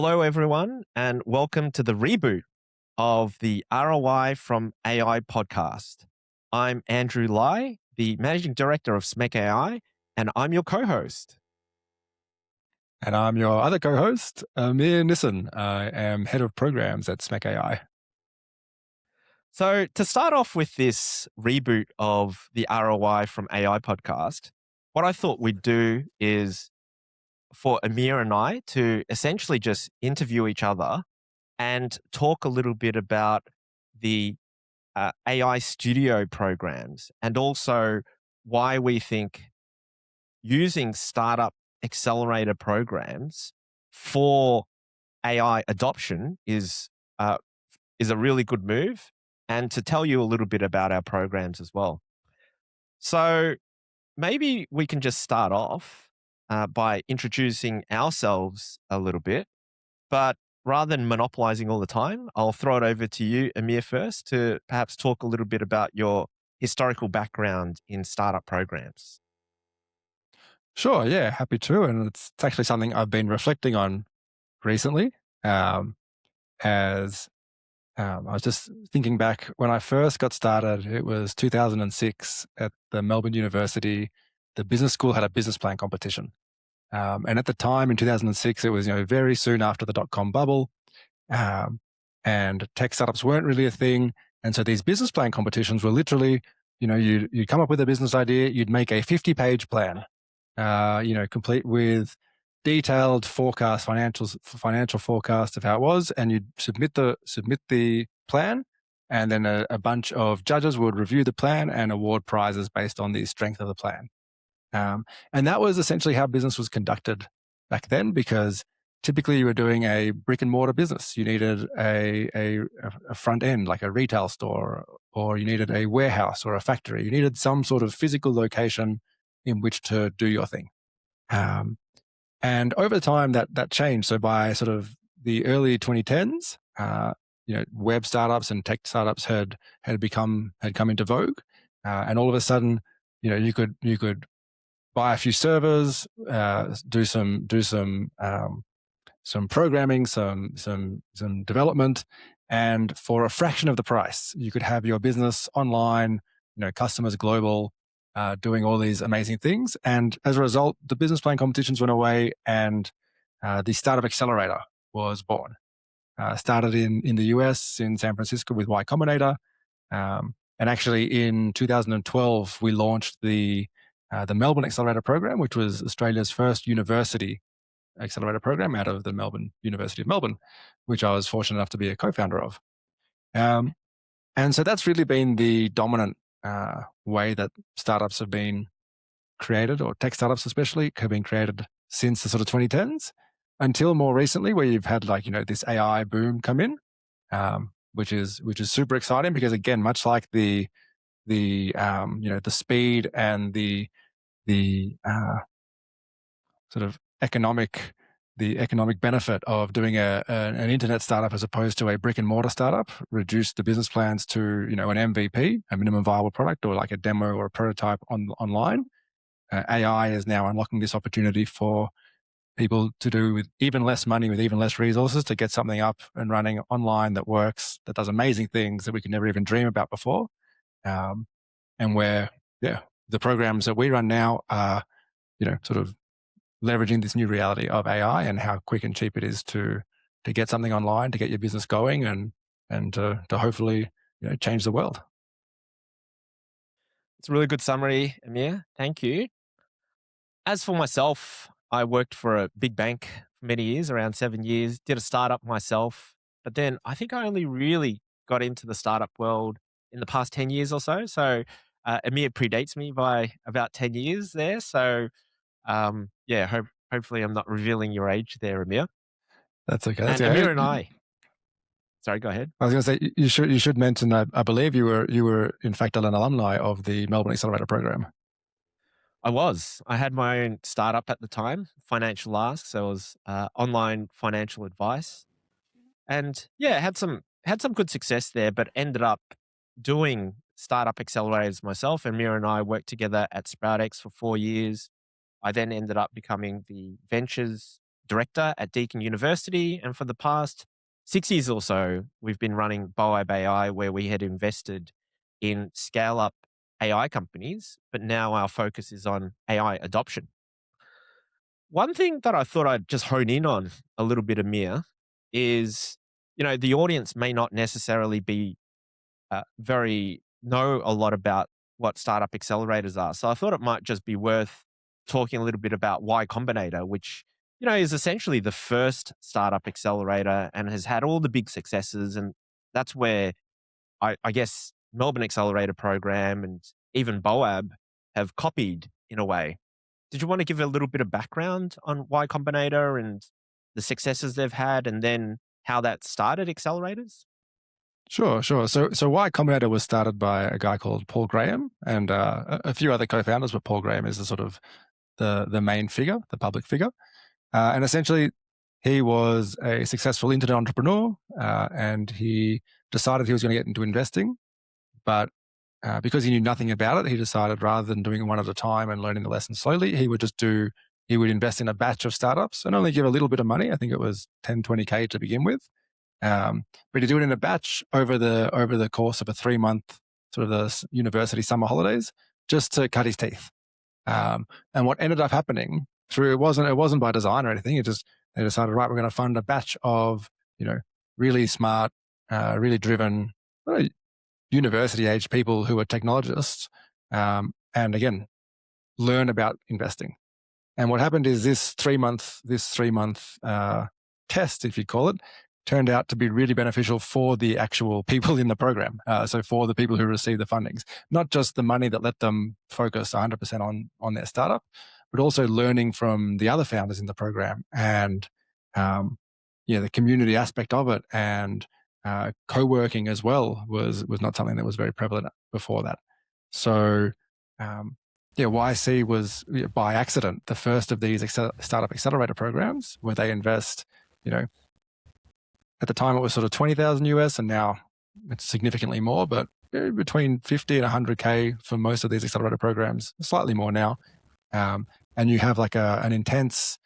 Hello, everyone, and welcome to the reboot of the ROI from AI podcast. I'm Andrew Lai, the Managing Director of SMEC AI, and I'm your co-host. And I'm your other co-host, Amir Nissen. I am Head of Programs at SMEC AI. So to start off with this reboot of the ROI from AI podcast, what I thought we'd do is for Amir and I to essentially just interview each other and talk a little bit about the AI Studio programs and also why we think using startup accelerator programs for AI adoption is a really good move, and to tell you a little bit about our programs as well. So maybe we can just start off by introducing ourselves a little bit, but rather than monopolizing all the time, I'll throw it over to you, Amir, first to perhaps talk a little bit about your historical background in startup programs. Sure, yeah, happy to. And it's actually something I've been reflecting on recently. As I was just thinking back when I first got started, it was 2006 at the Melbourne University. The business school had a business plan competition. And at the time in 2006, it was very soon after the dot-com bubble. And tech startups weren't really a thing. And so these business plan competitions were literally, you'd come up with a business idea, you'd make a 50-page plan, complete with detailed forecast, financial forecast of how it was, and you'd submit the plan, and then a bunch of judges would review the plan and award prizes based on the strength of the plan. And that was essentially how business was conducted back then, because typically you were doing a brick and mortar business. You needed a front end, like a retail store, or you needed a warehouse or a factory. You needed some sort of physical location in which to do your thing. And over time that changed. So by sort of the early 2010s, web startups and tech startups had come into vogue. And all of a sudden, you could buy a few servers, do some programming, some development, and for a fraction of the price, you could have your business online, customers global, doing all these amazing things. And as a result, the business plan competitions went away, and the Startup Accelerator was born. Started in the US, in San Francisco with Y Combinator. And actually in 2012, we launched the Melbourne Accelerator Program, which was Australia's first university accelerator program out of the University of Melbourne, which I was fortunate enough to be a co-founder of. And so that's really been the dominant way that startups have been created, or tech startups especially, have been created since the sort of 2010s, until more recently, where you've had this AI boom come in, which is super exciting, because again, much like the speed and the sort of economic benefit of doing an internet startup as opposed to a brick and mortar startup reduced the business plans to an MVP, a minimum viable product, or like a demo or a prototype online. AI is now unlocking this opportunity for people to do with even less money, with even less resources, to get something up and running online that works, that does amazing things that we could never even dream about before. And where, the programs that we run now are, sort of leveraging this new reality of AI and how quick and cheap it is to get something online, to get your business going, and to hopefully change the world. It's a really good summary, Amir. Thank you. As for myself, I worked for a big bank for many years, around 7 years, did a startup myself, but then I think I only really got into the startup world in the past 10 years or so. So Amir predates me by about 10 years there. So hopefully I'm not revealing your age there, Amir. That's okay. And Amir and I, sorry, go ahead. I was going to say, you should mention, I believe you were in fact an alumni of the Melbourne Accelerator Program. I had my own startup at the time, Financial Ask. So it was online financial advice, and had some good success there, but ended up doing startup accelerators myself. And Mira and I worked together at SproutX for 4 years. I then ended up becoming the ventures director at Deakin University. And for the past 6 years or so, we've been running Boab AI, where we had invested in scale up AI companies, but now our focus is on AI adoption. One thing that I thought I'd just hone in on a little bit, Amir, is, the audience may not necessarily be very know a lot about what startup accelerators are. So I thought it might just be worth talking a little bit about Y Combinator, which is essentially the first startup accelerator and has had all the big successes. And that's where I guess Melbourne Accelerator Program and even Boab have copied in a way. Did you want to give a little bit of background on Y Combinator and the successes they've had, and then how that started accelerators? Sure. So Y Combinator was started by a guy called Paul Graham and a few other co-founders, but Paul Graham is the sort of the main figure, the public figure. And essentially, he was a successful internet entrepreneur, and he decided he was going to get into investing. But because he knew nothing about it, he decided rather than doing it one at a time and learning the lessons slowly, he would invest in a batch of startups and only give a little bit of money. I think it was 10, 20K to begin with. But he'd do it in a batch over the course of a 3-month sort of the university summer holidays, just to cut his teeth. And what ended up happening it wasn't by design or anything. They decided, right, we're going to fund a batch of really smart, really driven, university age people who are technologists, and again learn about investing. And what happened is this 3-month test, if you call it, turned out to be really beneficial for the actual people in the program. So for the people who received the fundings, not just the money that let them focus 100% on their startup, but also learning from the other founders in the program and the community aspect of it, and co-working as well was not something that was very prevalent before that. So YC was by accident the first of these startup accelerator programs where they invest, at the time it was sort of 20,000 US, and now it's significantly more, but between 50 and 100K for most of these accelerator programs, slightly more now. And you have like an intense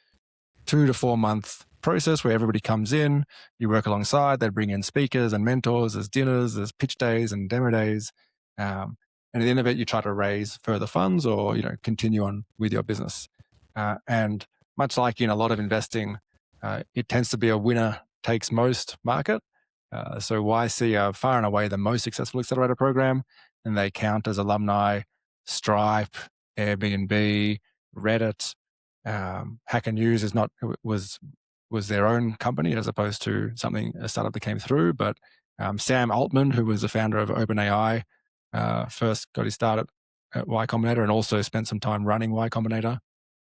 2 to 4 month process where everybody comes in, you work alongside, they bring in speakers and mentors, there's dinners, there's pitch days and demo days. And at the end of it, you try to raise further funds or, continue on with your business. And much like in a lot of investing, it tends to be a winner takes most market. So YC are far and away the most successful accelerator program, and they count as alumni Stripe, Airbnb, Reddit. Hacker News was their own company as opposed to a startup that came through. But Sam Altman, who was the founder of OpenAI, first got his start at Y Combinator and also spent some time running Y Combinator.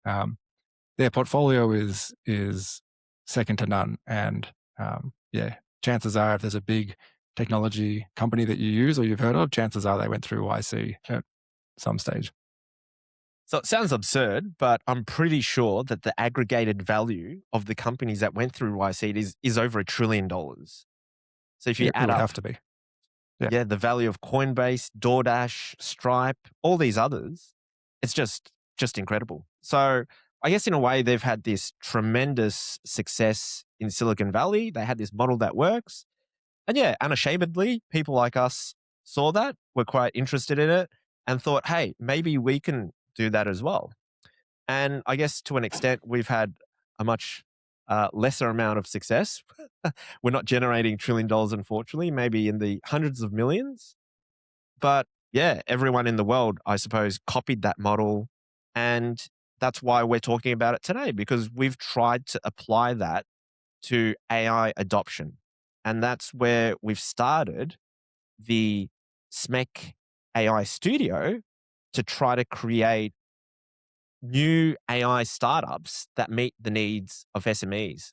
Their portfolio is second to none. And chances are if there's a big technology company that you use or you've heard of, chances are they went through YC at some stage. So it sounds absurd, but I'm pretty sure that the aggregated value of the companies that went through YC is over $1 trillion. So if you add it would up, have to be. The value of Coinbase, DoorDash, Stripe, all these others, it's just incredible. So I guess in a way, they've had this tremendous success in Silicon Valley. They had this model that works. And unashamedly, people like us saw that, were quite interested in it, and thought, hey, maybe we can do that as well. And I guess to an extent, we've had a much lesser amount of success. We're not generating $1 trillion, unfortunately, maybe in the hundreds of millions. But everyone in the world, I suppose, copied that model. And that's why we're talking about it today, because we've tried to apply that to AI adoption. And that's where we've started the SMEC AI Studio to try to create new AI startups that meet the needs of SMEs.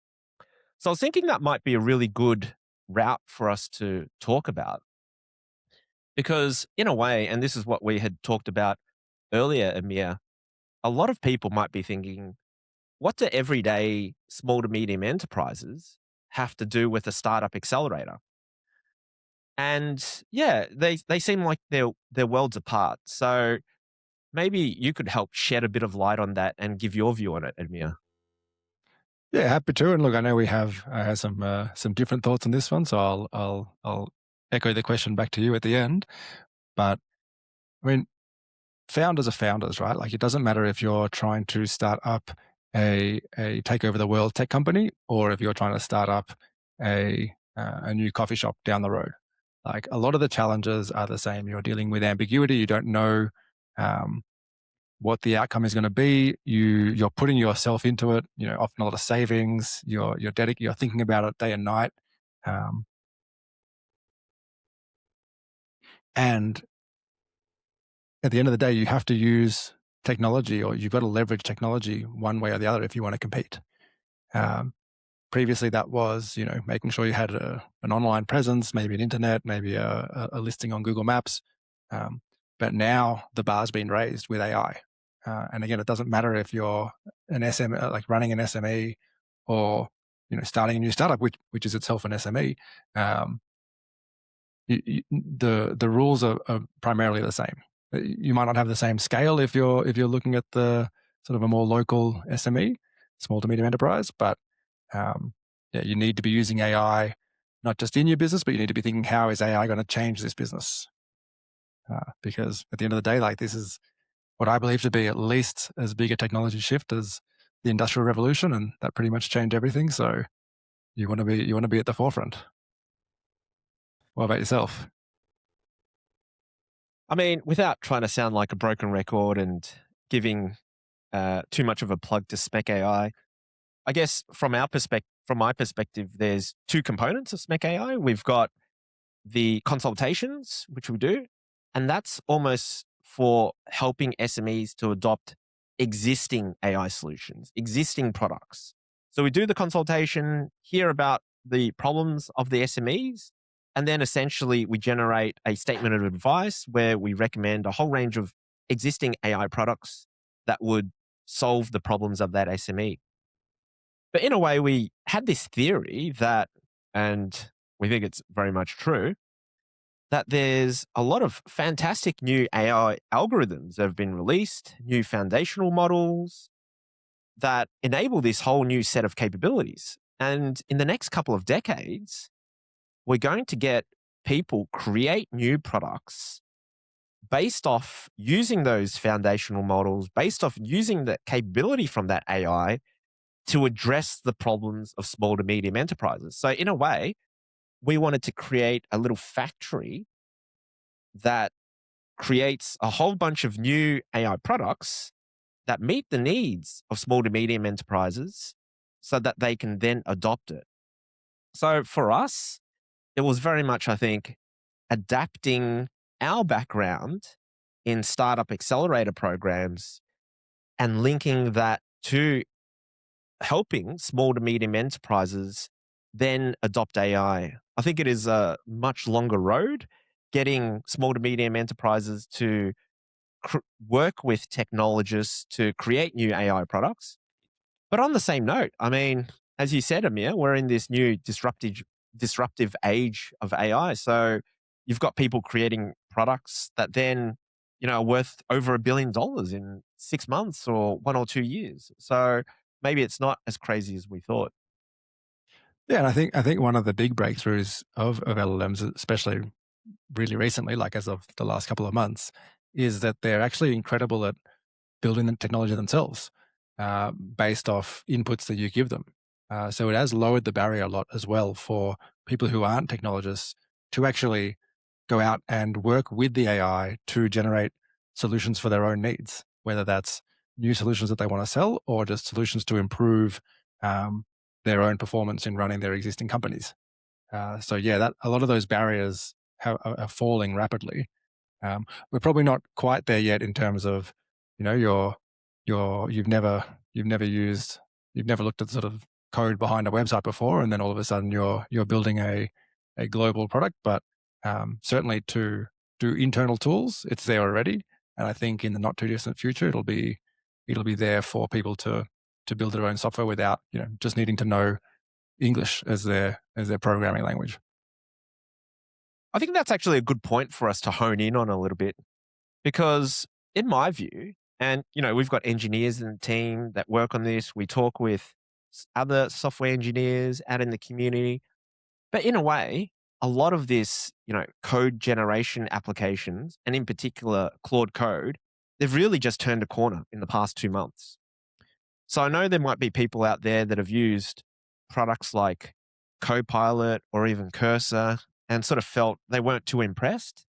So I was thinking that might be a really good route for us to talk about. Because in a way, and this is what we had talked about earlier, Amir, a lot of people might be thinking, what do everyday small to medium enterprises have to do with a startup accelerator? And they seem like they're worlds apart. So maybe you could help shed a bit of light on that and give your view on it, Amir. Yeah, happy to. And look, I know I have some different thoughts on this one, so I'll echo the question back to you at the end. But I mean, founders are founders, right? Like, it doesn't matter if you're trying to start up a take over the world tech company, or if you're trying to start up a new coffee shop down the road. Like, a lot of the challenges are the same. You're dealing with ambiguity. You don't know um, what the outcome is going to be. You're putting yourself into it. Often a lot of savings. You're thinking about it day and night. Um, and at the end of the day, you have to use technology, or you've got to leverage technology one way or the other if you want to compete. Um, Previously, that was making sure you had an online presence, maybe an internet, maybe a listing on Google Maps. But now the bar's been raised with AI. And again, it doesn't matter if you're an SME, like running an SME, or starting a new startup, which is itself an SME. The rules are primarily the same. You might not have the same scale if you're looking at the sort of a more local SME, small to medium enterprise, but yeah, you need to be using AI not just in your business, but you need to be thinking, how is AI going to change this business? Because at the end of the day, like, this is what I believe to be at least as big a technology shift as the Industrial Revolution, and that pretty much changed everything. So you want to be at the forefront. What about yourself? I mean, without trying to sound like a broken record and giving too much of a plug to SMEC AI, I guess from my perspective, there's two components of SMEC AI. We've got the consultations, which we do, and that's almost for helping SMEs to adopt existing AI solutions, existing products. So we do the consultation, hear about the problems of the SMEs, and then essentially we generate a statement of advice where we recommend a whole range of existing AI products that would solve the problems of that SME. But in a way, we had this theory that, and we think it's very much true, that there's a lot of fantastic new AI algorithms that have been released, new foundational models that enable this whole new set of capabilities. And in the next couple of decades, we're going to get people create new products based off using those foundational models, based off using the capability from that AI to address the problems of small to medium enterprises. So, in a way, we wanted to create a little factory that creates a whole bunch of new AI products that meet the needs of small to medium enterprises so that they can then adopt it. So for us, it was very much, I think, adapting our background in startup accelerator programs and linking that to helping small to medium enterprises then adopt AI. I think it is a much longer road getting small to medium enterprises to work with technologists to create new AI products. But on the same note, I mean, as you said, Amir, we're in this new disruptive age of AI. So you've got people creating products that then, are worth over $1 billion in 6 months or 1 or 2 years. So maybe it's not as crazy as we thought. Yeah, and I think one of the big breakthroughs of LLMs, especially really recently, like as of the last couple of months, is that they're actually incredible at building the technology themselves, based off inputs that you give them. So it has lowered the barrier a lot as well for people who aren't technologists to actually go out and work with the AI to generate solutions for their own needs, whether that's new solutions that they want to sell, or just solutions to improve um, their own performance in running their existing companies. So yeah, that a lot of those barriers are falling rapidly. We're probably not quite there yet in terms of, you've never looked at sort of code behind a website before, and then all of a sudden you're building a global product. But certainly to do internal tools, it's there already, and I think in the not too distant future it'll be there for people to build their own software without just needing to know English as their programming language. I think that's actually a good point for us to hone in on a little bit because, in my view, and we've got engineers in the team that work on this. We talk with other software engineers out in the community. But in a way, a lot of this, code generation applications, and in particular Claude Code, they've really just turned a corner in the past 2 months. So I know there might be people out there that have used products like Copilot or even Cursor and sort of felt they weren't too impressed.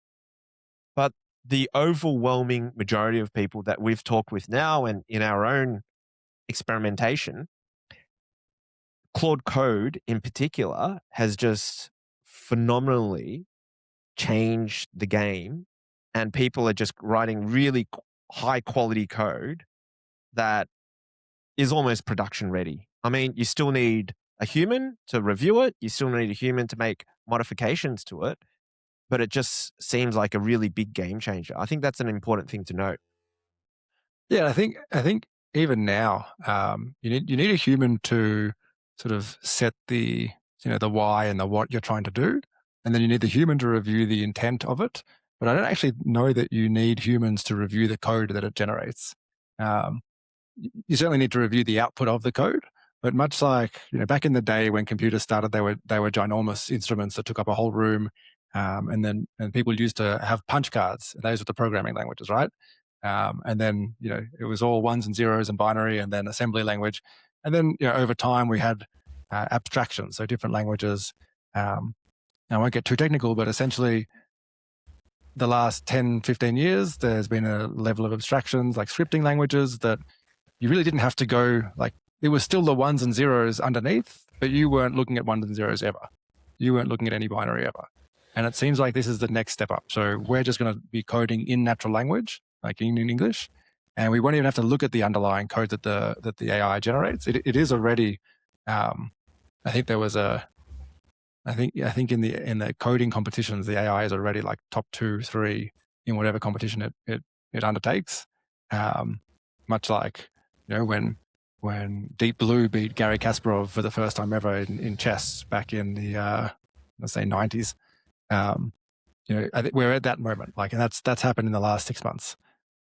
But the overwhelming majority of people that we've talked with now and in our own experimentation, Claude Code in particular has just phenomenally changed the game. And people are just writing really high quality code that is almost production ready. I mean, you still need a human to review it. You still need a human to make modifications to it, but it just seems like a really big game changer. I think that's an important thing to note. Yeah, I think even now, you need a human to sort of set the the why and the what you're trying to do, and then you need the human to review the intent of it. But I don't actually know that you need humans to review the code that it generates. Um, you certainly need to review the output of the code. But much like back in the day when computers started, they were ginormous instruments that took up a whole room, and people used to have punch cards. Those were the programming languages, right? And then it was all ones and zeros and binary, and then assembly language, and then over time we had abstractions, so different languages. I won't get too technical, but essentially the last 10, 15 years, there's been a level of abstractions like scripting languages that you really didn't have to go, like, it was still the ones and zeros underneath, but you weren't looking at ones and zeros ever. You weren't looking at any binary ever. And it seems like this is the next step up. So we're just going to be coding in natural language, like in English, and we won't even have to look at the underlying code that the AI generates. It is already, I think there was I think in the coding competitions, the AI is already like top 2, 3 in whatever competition it undertakes. Much like when Deep Blue beat Gary Kasparov for the first time ever in chess back in the let's say 90s. I think we're at that moment, and that's happened in the last 6 months.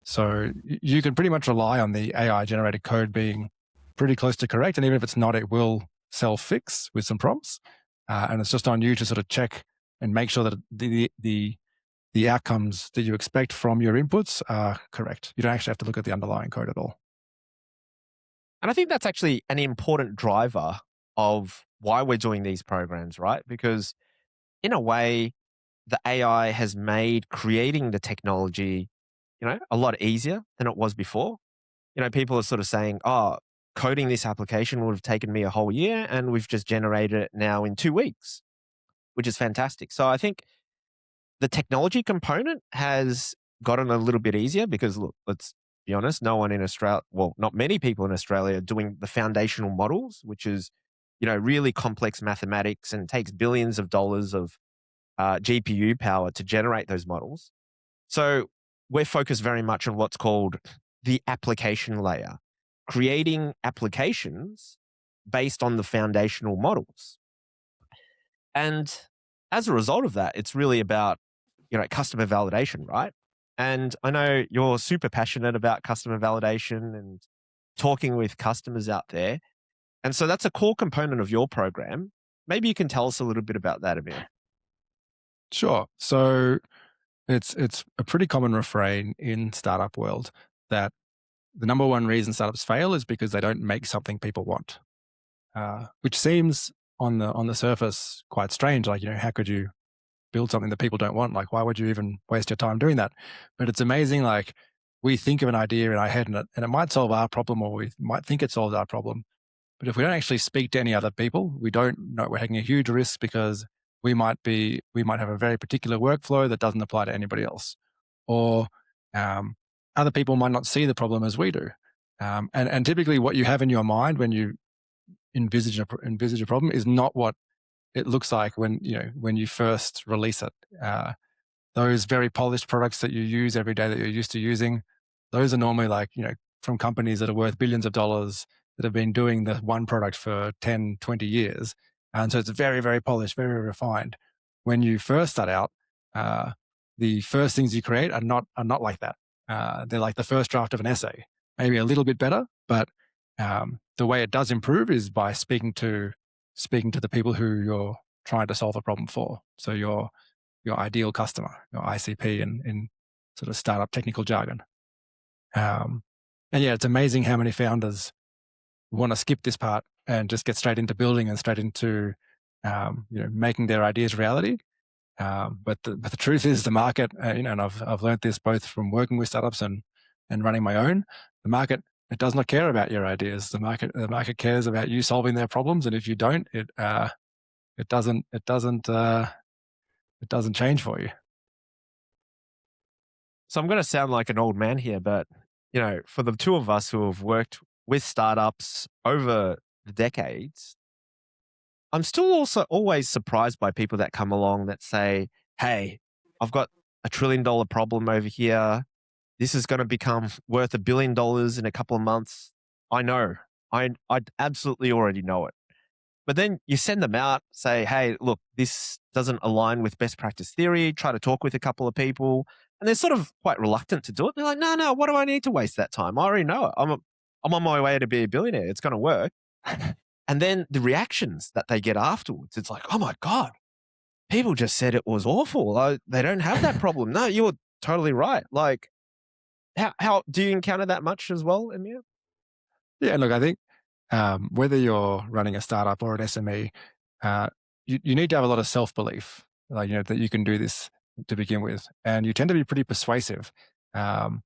So you can pretty much rely on the AI generated code being pretty close to correct, and even if it's not, it will self-fix with some prompts. And it's just on you to sort of check and make sure that the outcomes that you expect from your inputs are correct. You don't actually have to look at the underlying code at all. And I think that's actually an important driver of why we're doing these programs, right? Because in a way, the AI has made creating the technology, a lot easier than it was before. People are sort of saying, oh, coding this application would have taken me a whole year, and we've just generated it now in 2 weeks, which is fantastic. So I think the technology component has gotten a little bit easier because, look, let's be honest, no one in Australia, well, not many people in Australia are doing the foundational models, which is, really complex mathematics and takes billions of dollars of GPU power to generate those models. So we're focused very much on what's called the application layer, creating applications based on the foundational models. And as a result of that, it's really about, customer validation, right? And I know you're super passionate about customer validation and talking with customers out there. And so that's a core component of your program. Maybe you can tell us a little bit about that, Amir. Sure. So it's a pretty common refrain in startup world that the number one reason startups fail is because they don't make something people want, which seems on the surface quite strange. Like, how could you build something that people don't want? Like, why would you even waste your time doing that? But it's amazing. Like, we think of an idea in our head and it might solve our problem, or we might think it solves our problem. But if we don't actually speak to any other people, we don't know, we're taking a huge risk because we might have a very particular workflow that doesn't apply to anybody else, or other people might not see the problem as we do. And typically, what you have in your mind when you envisage a problem is not what it looks like when you first release it. Those very polished products that you use every day that you're used to using, those are normally from companies that are worth billions of dollars that have been doing the one product for 10, 20 years. And so it's very, very polished, very refined. When you first start out, the first things you create are not like that. They're like the first draft of an essay, maybe a little bit better, but The way it does improve is by speaking to the people who you're trying to solve a problem for. So your ideal customer, your ICP in sort of startup technical jargon. And yeah, it's amazing how many founders want to skip this part and just get straight into building and straight into making their ideas reality. But the truth is, the market, and I've learned this both from working with startups and running my own. The market, it does not care about your ideas. The market cares about you solving their problems, and if you don't, it doesn't change for you. So I'm going to sound like an old man here, but for the two of us who have worked with startups over the decades, I'm still also always surprised by people that come along that say, hey, I've got $1 trillion problem over here. This is going to become worth $1 billion in a couple of months. I know. I absolutely already know it. But then you send them out, say, hey, look, this doesn't align with best practice theory. Try to talk with a couple of people. And they're sort of quite reluctant to do it. They're like, no, what do I need to waste that time? I already know it. I'm on my way to be a billionaire. It's going to work. And then the reactions that they get afterwards, it's like, oh my God, people just said it was awful. They don't have that problem. No, you're totally right. Like, how do you encounter that much as well, Amir? Yeah, look, I think whether you're running a startup or an SME, you need to have a lot of self-belief, that you can do this to begin with. And you tend to be pretty persuasive. And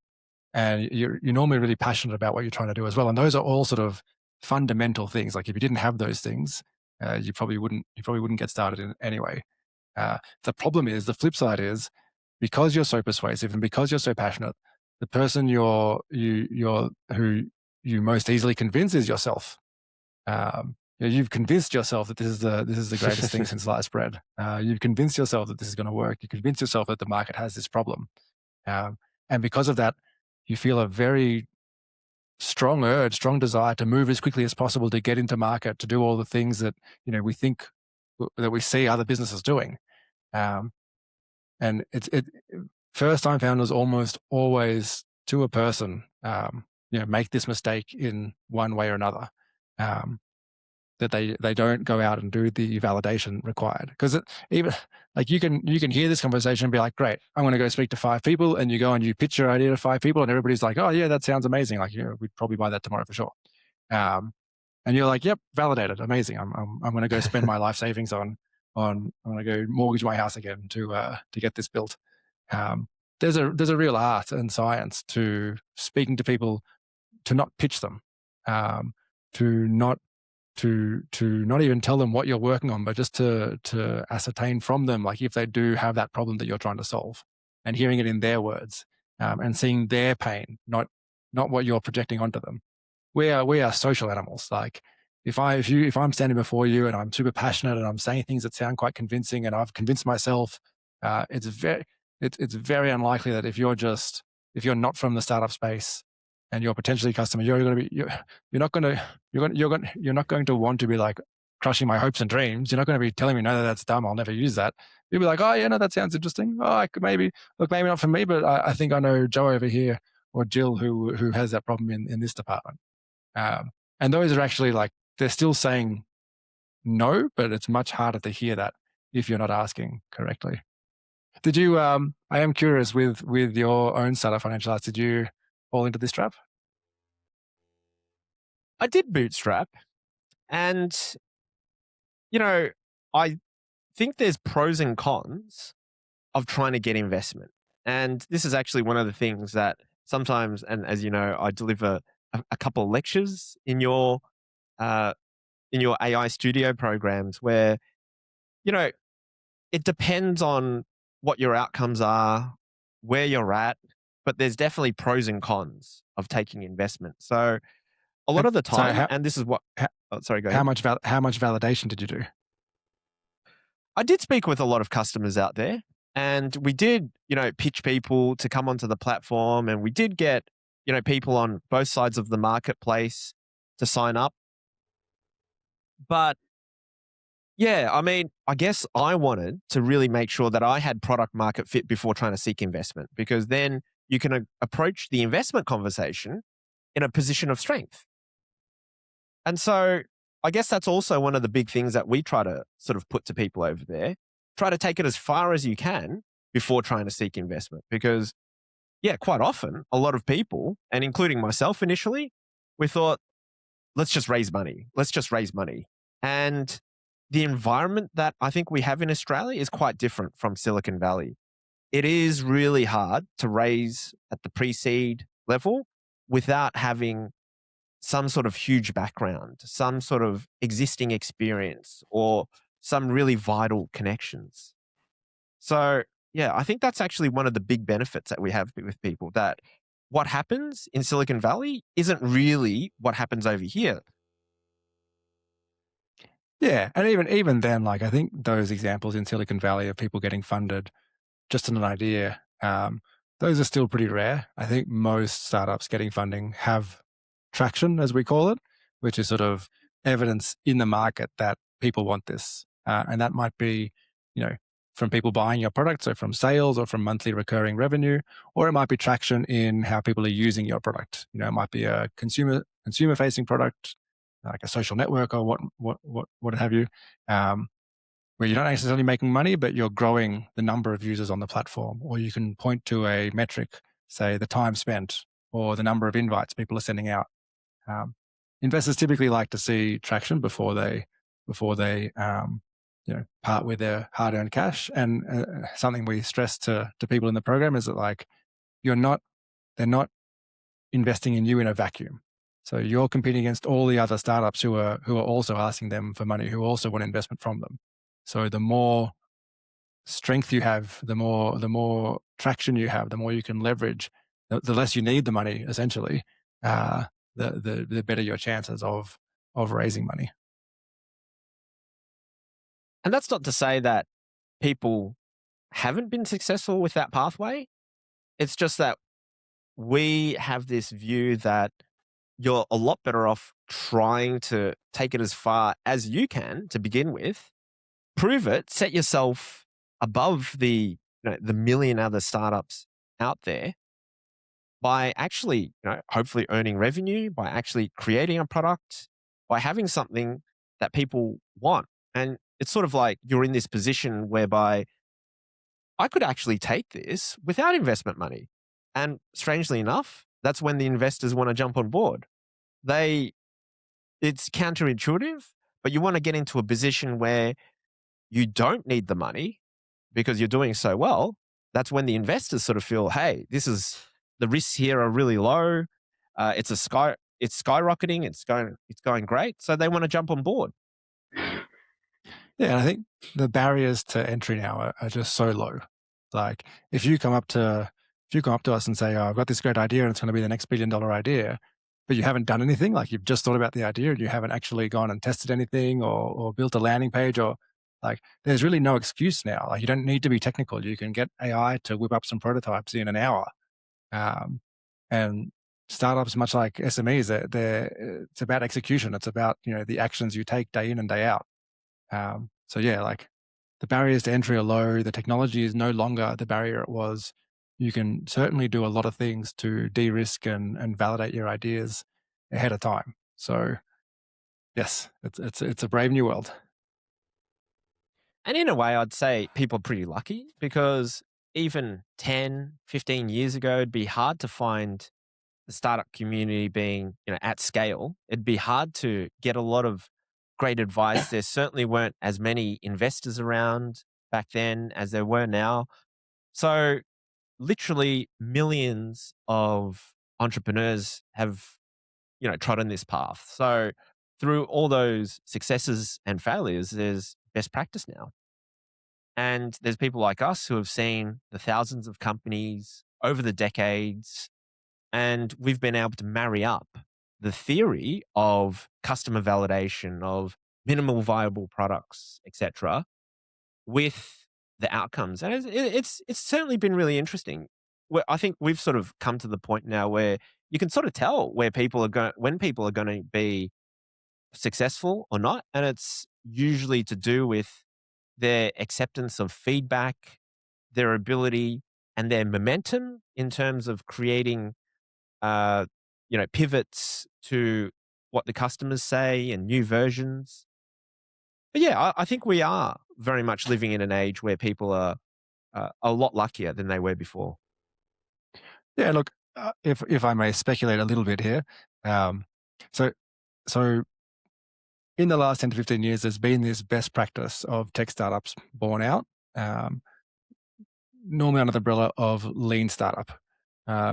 you're normally really passionate about what you're trying to do as well. And those are all sort of fundamental things. Like if you didn't have those things, you probably wouldn't get started in anyway. The problem is, the flip side is, because you're so persuasive and because you're so passionate, the person who you most easily convince is yourself. You've convinced yourself that this is the greatest thing since sliced bread. You've convinced yourself that this is going to work. You convince yourself that the market has this problem, and because of that, you feel a very strong urge, strong desire to move as quickly as possible, to get into market, to do all the things that we think that we see other businesses doing. And first-time founders almost always, to a person, make this mistake in one way or another. That they don't go out and do the validation required, because even like you can hear this conversation and be like, great, I'm going to go speak to 5 people, and you go and you pitch your idea to 5 people, and everybody's like, oh yeah, that sounds amazing. Like, we'd probably buy that tomorrow for sure. And you're like, yep, validated, amazing. I'm going to go spend my life savings on I'm going to go mortgage my house again to get this built. There's a real art and science to speaking to people, to not pitch them, to not even tell them what you're working on, but just to ascertain from them, like, if they do have that problem that you're trying to solve, and hearing it in their words, and seeing their pain, not what you're projecting onto them. We are social animals. Like, if I'm standing before you and I'm super passionate and I'm saying things that sound quite convincing, and I've convinced myself, it's very unlikely that if you're not from the startup space and you're potentially a customer, you're not going to want to be like crushing my hopes and dreams. You're not going to be telling me, no, that's dumb, I'll never use that. You'll be like, oh yeah, no, that sounds interesting. Oh, I could maybe not for me, but I think I know Joe over here or Jill who has that problem in this department. And those are actually, like, they're still saying no, but it's much harder to hear that if you're not asking correctly. Did you, I am curious, with your own startup, Financial Arts, did you fall into this trap? I did bootstrap, and I think there's pros and cons of trying to get investment. And this is actually one of the things that sometimes, and as you know, I deliver a couple of lectures in your AI Studio programs where, it depends on what your outcomes are, where you're at, but there's definitely pros and cons of taking investment. So a lot of the time, and this is what, sorry, go ahead. How much validation did you do? I did speak with a lot of customers out there, and we did, pitch people to come onto the platform, and we did get, people on both sides of the marketplace to sign up. But yeah, I mean, I guess I wanted to really make sure that I had product market fit before trying to seek investment, because then you can approach the investment conversation in a position of strength. And so I guess that's also one of the big things that we try to sort of put to people over there. Try to take it as far as you can before trying to seek investment. Because, yeah, quite often, a lot of people, and including myself initially, we thought, let's just raise money. Let's just raise money. And the environment that I think we have in Australia is quite different from Silicon Valley. It is really hard to raise at the pre-seed level without having some sort of huge background, some sort of existing experience, or some really vital connections. So, yeah, I think that's actually one of the big benefits that we have with people, that what happens in Silicon Valley isn't really what happens over here. Yeah, and even then, like I think those examples in Silicon Valley of people getting funded just on an idea, those are still pretty rare. I think most startups getting funding have traction, as we call it, which is sort of evidence in the market that people want this, and that might be, from people buying your product, so from sales or from monthly recurring revenue, or it might be traction in how people are using your product. It might be a consumer facing product, like a social network or what have you, where you're not necessarily making money, but you're growing the number of users on the platform, or you can point to a metric, say the time spent or the number of invites people are sending out. Investors typically like to see traction before they part with their hard-earned cash. And something we stress to people in the program is that, like, they're not investing in you in a vacuum. So you're competing against all the other startups who are also asking them for money, who also want investment from them. So the more strength you have, the more traction you have, the more you can leverage, the less you need the money, essentially. The better your chances of raising money. And that's not to say that people haven't been successful with that pathway. It's just that we have this view that you're a lot better off trying to take it as far as you can to begin with, prove it, set yourself above the million other startups out there by actually, hopefully earning revenue, by actually creating a product, by having something that people want. And it's sort of like you're in this position whereby I could actually take this without investment money. And strangely enough, that's when the investors want to jump on board. It's counterintuitive, but you want to get into a position where you don't need the money because you're doing so well. That's when the investors sort of feel, hey, the risks here are really low. It's skyrocketing. It's going great. So they want to jump on board. Yeah, and I think the barriers to entry now are just so low. Like if you come up to us and say, "Oh, I've got this great idea and it's going to be the next $1 billion idea," but you haven't done anything, like you've just thought about the idea and you haven't actually gone and tested anything or built a landing page, or like there's really no excuse now. Like you don't need to be technical. You can get AI to whip up some prototypes in an hour. And startups, much like SMEs, it's about execution. It's about the actions you take day in and day out. So yeah, like the barriers to entry are low. The technology is no longer the barrier it was. You can certainly do a lot of things to de-risk and validate your ideas ahead of time. So yes, it's a brave new world. And in a way, I'd say people are pretty lucky because even 10, 15 years ago, it'd be hard to find the startup community being, at scale. It'd be hard to get a lot of great advice. There certainly weren't as many investors around back then as there were now. So literally millions of entrepreneurs have, trodden this path. So through all those successes and failures, there's best practice now. And there's people like us who have seen the thousands of companies over the decades, and we've been able to marry up the theory of customer validation, of minimal viable products, etc., with the outcomes. And it's certainly been really interesting. I think we've sort of come to the point now where you can sort of tell when people are going to be successful or not, and it's usually to do with their acceptance of feedback, their ability, and their momentum in terms of creating, pivots to what the customers say and new versions. But yeah, I think we are very much living in an age where people are a lot luckier than they were before. Yeah, look, if I may speculate a little bit here, um, so so in the last 10 to 15 years, there's been this best practice of tech startups born out, um, normally under the umbrella of lean startup,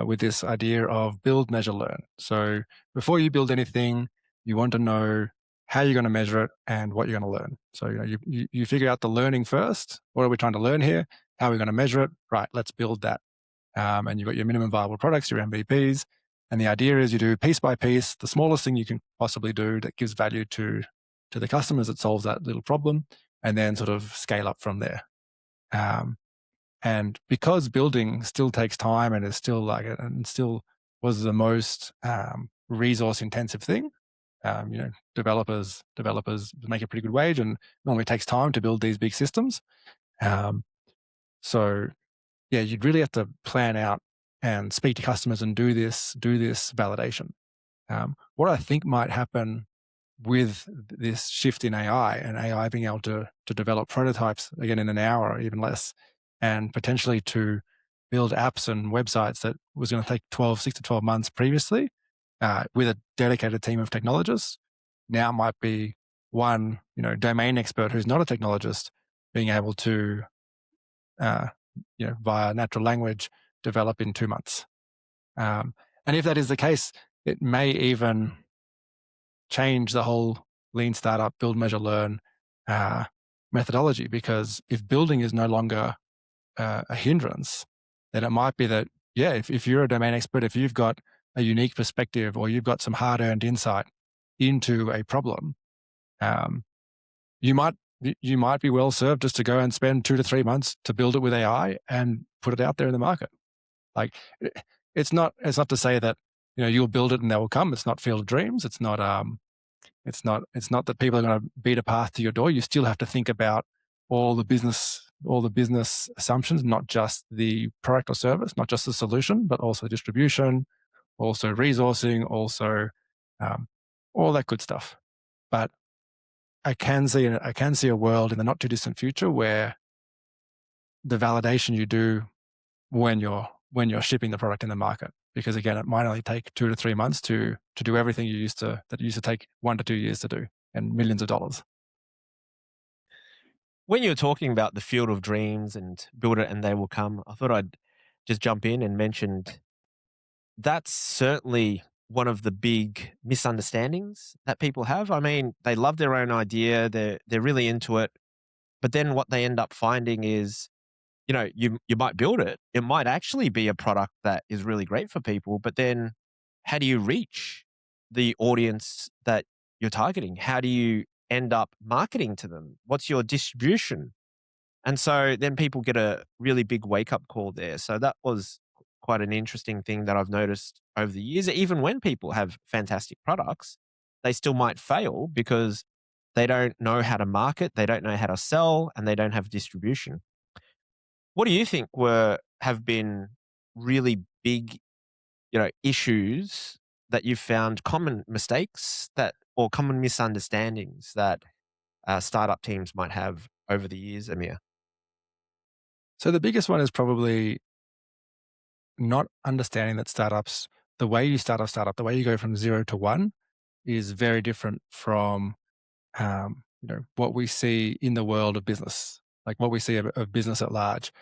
with this idea of build, measure, learn. So before you build anything, you want to know how you're going to measure it and what you're going to learn. So you figure out the learning first. What are we trying to learn here? How are we going to measure it? Right, let's build that. And you've got your minimum viable products, your MVPs. And the idea is you do piece by piece, the smallest thing you can possibly do that gives value to the customers that solves that little problem, and then sort of scale up from there. And because building still takes time and is still and still was the most resource intensive thing, developers make a pretty good wage, and normally takes time to build these big systems. So yeah, you'd really have to plan out and speak to customers and do this validation. What I think might happen with this shift in AI and AI being able to develop prototypes again in an hour or even less, and potentially to build apps and websites that was going to take 6 to 12 months previously, with a dedicated team of technologists, now might be one domain expert who's not a technologist being able to via natural language develop in 2 months. And if that is the case, it may even change the whole lean startup, build, measure, learn methodology, because if building is no longer a hindrance, then it might be that, yeah, if you're a domain expert, if you've got a unique perspective or you've got some hard-earned insight into a problem, you might be well served just to go and spend 2 to 3 months to build it with AI and put it out there in the market. Like, it's not to say that you'll build it and they will come. It's not Field of Dreams. It's not that people are going to beat a path to your door. You still have to think about all the business assumptions, not just the product or service, not just the solution, but also distribution, also resourcing, also all that good stuff. But I can see a world in the not too distant future where the validation you do when you're shipping the product in the market, because again, it might only take 2 to 3 months to do everything that used to take 1 to 2 years to do, and millions of dollars. When you were talking about the field of dreams and build it and they will come, I thought I'd just jump in and mention that's certainly one of the big misunderstandings that people have. I mean, they love their own idea, they're really into it, but then what they end up finding is, you might build it. It might actually be a product that is really great for people, but then how do you reach the audience that you're targeting? How do you end up marketing to them? What's your distribution? And so then people get a really big wake up call there. So that was quite an interesting thing that I've noticed over the years. Even when people have fantastic products, they still might fail because they don't know how to market, they don't know how to sell, and they don't have distribution. What do you think have been really big, issues that you've found, common mistakes or common misunderstandings that startup teams might have over the years, Amir? So the biggest one is probably not understanding that the way you start a startup, the way you go from 0 to 1, is very different from what we see in the world of business, like what we see of business at large.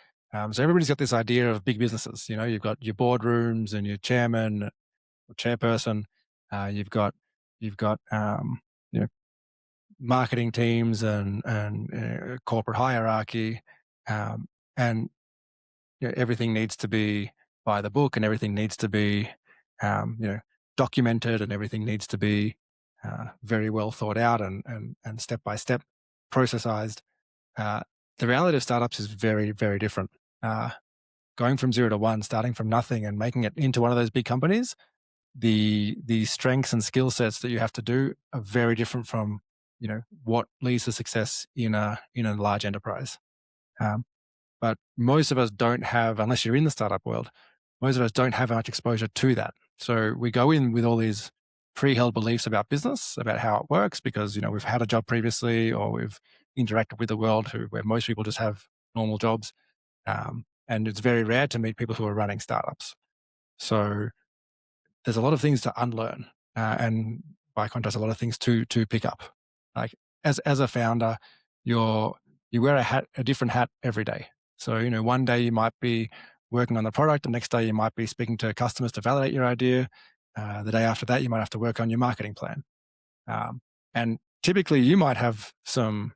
So everybody's got this idea of big businesses. You've got your boardrooms and your chairman or chairperson. You've got marketing teams and corporate hierarchy, and everything needs to be by the book, and everything needs to be documented, and everything needs to be very well thought out and step by step processized. The reality of startups is very, very different. Going from 0 to 1, starting from nothing and making it into one of those big companies, the strengths and skill sets that you have to do are very different from what leads to success in a large enterprise. But most of us don't have, unless you're in the startup world, most of us don't have much exposure to that. So we go in with all these pre-held beliefs about business, about how it works, because we've had a job previously, or we've interacted with the world where most people just have normal jobs, and it's very rare to meet people who are running startups. So there's a lot of things to unlearn, and by contrast, a lot of things to pick up. Like as a founder, you wear a different hat every day. So one day you might be working on the product, the next day you might be speaking to customers to validate your idea. The day after that, you might have to work on your marketing plan. And typically, you might have some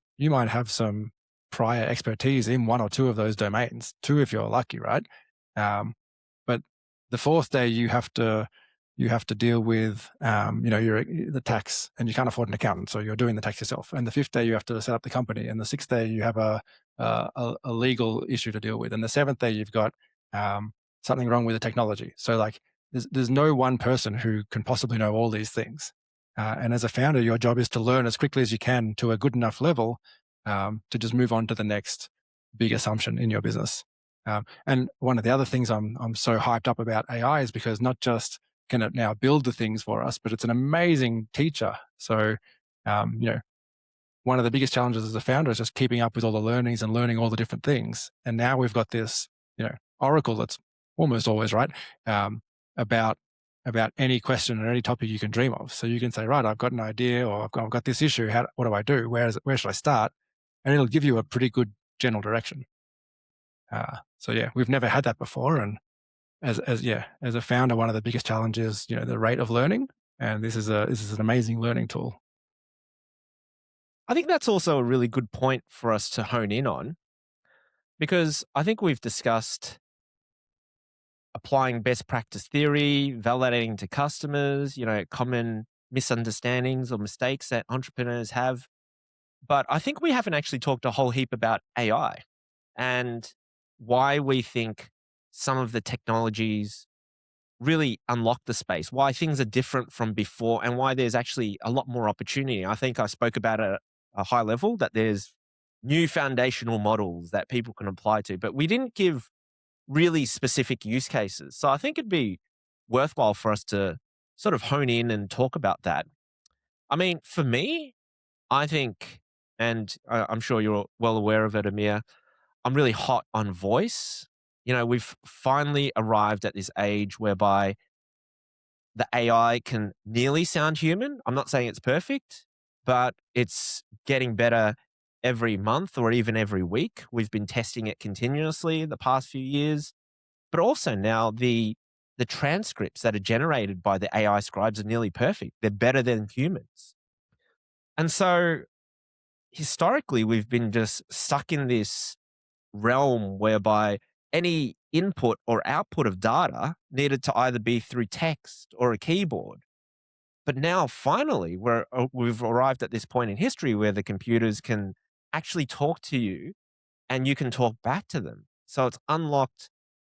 prior expertise in one or two of those domains, two if you're lucky, right? But the fourth day, you have to deal with the tax, and you can't afford an accountant, so you're doing the tax yourself. And the fifth day, you have to set up the company, and the sixth day, you have a legal issue to deal with, and the seventh day, you've got something wrong with the technology. So like, there's no one person who can possibly know all these things. And as a founder, your job is to learn as quickly as you can to a good enough level to just move on to the next big assumption in your business. And one of the other things I'm so hyped up about AI is because not just can it now build the things for us, but it's an amazing teacher. So, one of the biggest challenges as a founder is just keeping up with all the learnings and learning all the different things. And now we've got this, oracle that's almost always right about any question or any topic you can dream of. So you can say, right, I've got an idea, or I've got this issue. What do I do? Where should I start? And it'll give you a pretty good general direction. So yeah, we've never had that before. And as a founder, one of the biggest challenges, the rate of learning. And this is an amazing learning tool. I think that's also a really good point for us to hone in on, because I think we've discussed applying best practice theory, validating to customers, common misunderstandings or mistakes that entrepreneurs have. But I think we haven't actually talked a whole heap about AI and why we think some of the technologies really unlock the space, why things are different from before, and why there's actually a lot more opportunity. I think I spoke about it at a high level, that there's new foundational models that people can apply to, but we didn't give really specific use cases. So I think it'd be worthwhile for us to sort of hone in and talk about that. I mean, for me, I think, and I'm sure you're well aware of it, Amir, I'm really hot on voice. We've finally arrived at this age whereby the AI can nearly sound human. I'm not saying it's perfect, but it's getting better every month or even every week. We've been testing it continuously the past few years. But also now the transcripts that are generated by the AI scribes are nearly perfect. They're better than humans. And so historically, we've been just stuck in this realm whereby any input or output of data needed to either be through text or a keyboard. But now finally, we've arrived at this point in history where the computers can actually talk to you and you can talk back to them. So it's unlocked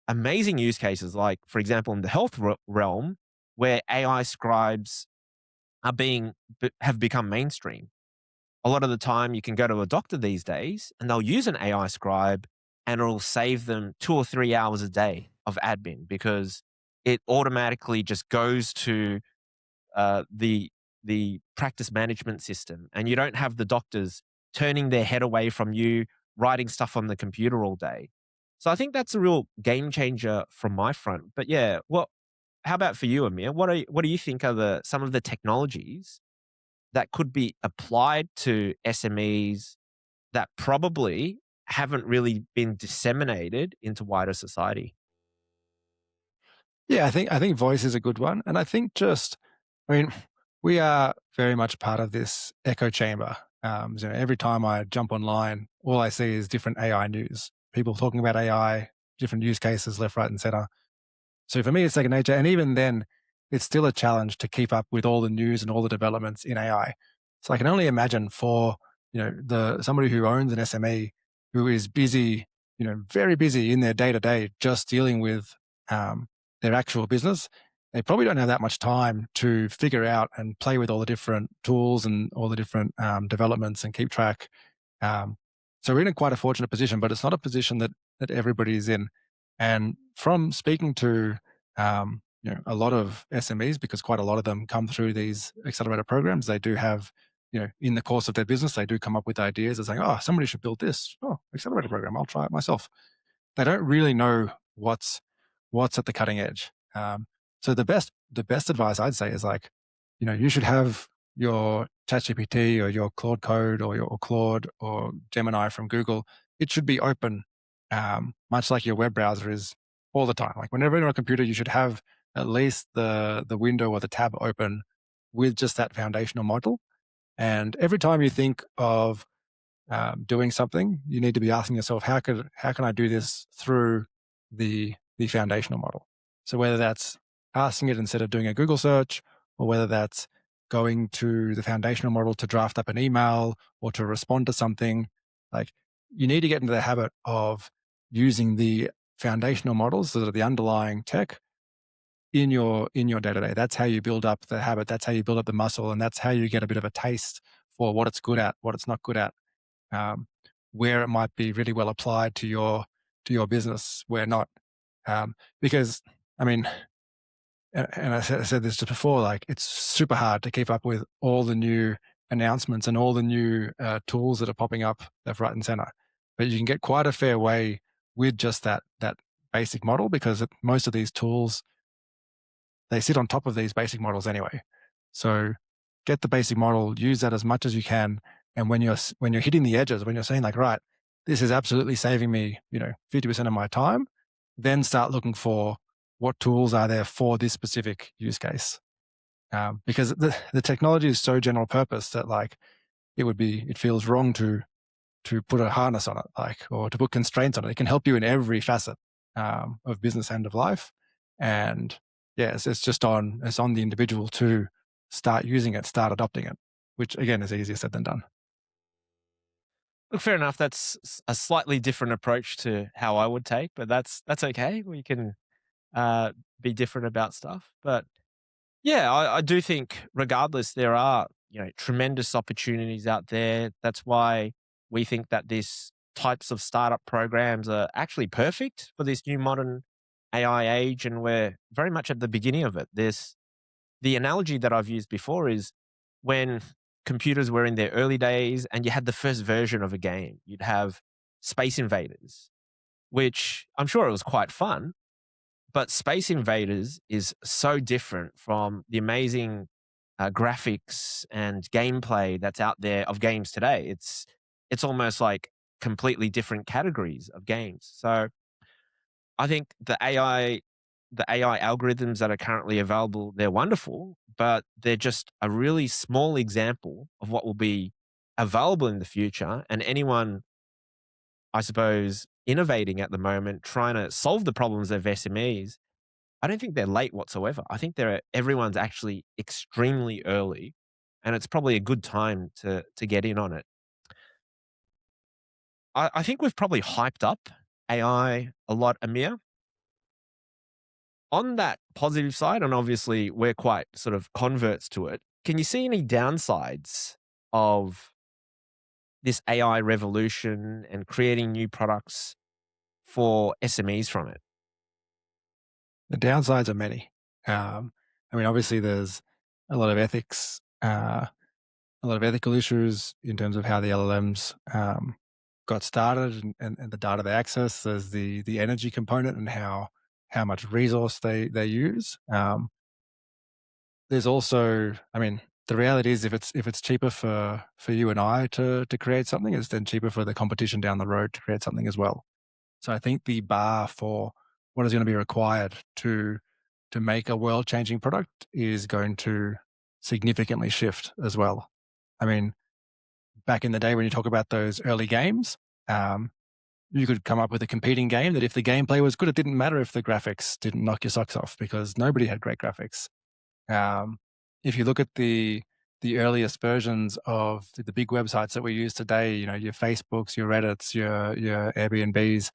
amazing use cases, like, for example, in the health realm, where AI scribes have become mainstream. A lot of the time, you can go to a doctor these days, and they'll use an AI scribe, and it'll save them 2 or 3 hours a day of admin, because it automatically just goes to the practice management system, and you don't have the doctors turning their head away from you, writing stuff on the computer all day. So I think that's a real game changer from my front. But yeah, how about for you, Amir? What do you think are some of the technologies that could be applied to SMEs that probably haven't really been disseminated into wider society? Yeah, I think voice is a good one. And I think we are very much part of this echo chamber. Every time I jump online, all I see is different AI news, people talking about AI, different use cases left, right, and center. So for me, it's second nature. And even then, it's still a challenge to keep up with all the news and all the developments in AI. So I can only imagine for somebody who owns an SME who is busy, very busy in their day to day, just dealing with their actual business. They probably don't have that much time to figure out and play with all the different tools and all the different developments and keep track. So we're in quite a fortunate position, but it's not a position that everybody is in. And from speaking to a lot of SMEs, because quite a lot of them come through these accelerator programs, they do have, in the course of their business, they do come up with ideas of saying, oh, somebody should build this. Oh, accelerator program, I'll try it myself. They don't really know what's at the cutting edge. So the best advice I'd say is like, you should have your ChatGPT or your Claude Code or your Claude or Gemini from Google. It should be open, much like your web browser is all the time. Like whenever you're on a computer, you should have at least the window or the tab open with just that foundational model. And every time you think of doing something, you need to be asking yourself, how can I do this through the foundational model? So whether that's asking it instead of doing a Google search, or whether that's going to the foundational model to draft up an email or to respond to something, like you need to get into the habit of using the foundational models, so the underlying tech, in your day-to-day. That's how you build up the habit. That's how you build up the muscle, and that's how you get a bit of a taste for what it's good at, what it's not good at, where it might be really well applied to your business, where not. Because I mean, and I said this just before, like it's super hard to keep up with all the new announcements and all the new tools that are popping up left, right, and center. But you can get quite a fair way with just that basic model, because most of these tools, they sit on top of these basic models anyway. So get the basic model, use that as much as you can. And when you're hitting the edges, when you're saying like, right, this is absolutely saving me, 50% of my time, then start looking for what tools are there for this specific use case. Because the technology is so general purpose that like it feels wrong to put a harness on it, like, or to put constraints on it. It can help you in every facet of business and of life. And yeah, it's on the individual to start using it, start adopting it, which again is easier said than done. Look, fair enough. That's a slightly different approach to how I would take, but that's okay. We can uh, be different about stuff. But yeah, I do think regardless, there are, tremendous opportunities out there. That's why we think that these types of startup programs are actually perfect for this new modern AI age, and we're very much at the beginning of it. The analogy that I've used before is when computers were in their early days and you had the first version of a game. You'd have Space Invaders, which I'm sure it was quite fun, but Space Invaders is so different from the amazing graphics and gameplay that's out there of games today. It's almost like completely different categories of games. So I think the AI algorithms that are currently available, they're wonderful, but they're just a really small example of what will be available in the future. And anyone, I suppose, innovating at the moment, trying to solve the problems of SMEs, I don't think they're late whatsoever. I think everyone's actually extremely early, and it's probably a good time to get in on it. I think we've probably hyped up AI a lot, Amir. On that positive side, and obviously we're quite sort of converts to it, can you see any downsides of this AI revolution and creating new products for SMEs from it? The downsides are many. I mean, obviously, there's a lot of ethics, a lot of ethical issues in terms of how the LLMs got started, and the data they access. There's the energy component and how much resource they use. There's also, I mean, the reality is if it's cheaper for you and I to create something, it's then cheaper for the competition down the road to create something as well. So I think the bar for what is going to be required to make a world changing product is going to significantly shift as well. I mean, back in the day when you talk about those early games, you could come up with a competing game that if the gameplay was good, it didn't matter if the graphics didn't knock your socks off, because nobody had great graphics. If you look at the earliest versions of the big websites that we use today, your Facebooks, your Reddits, your Airbnbs,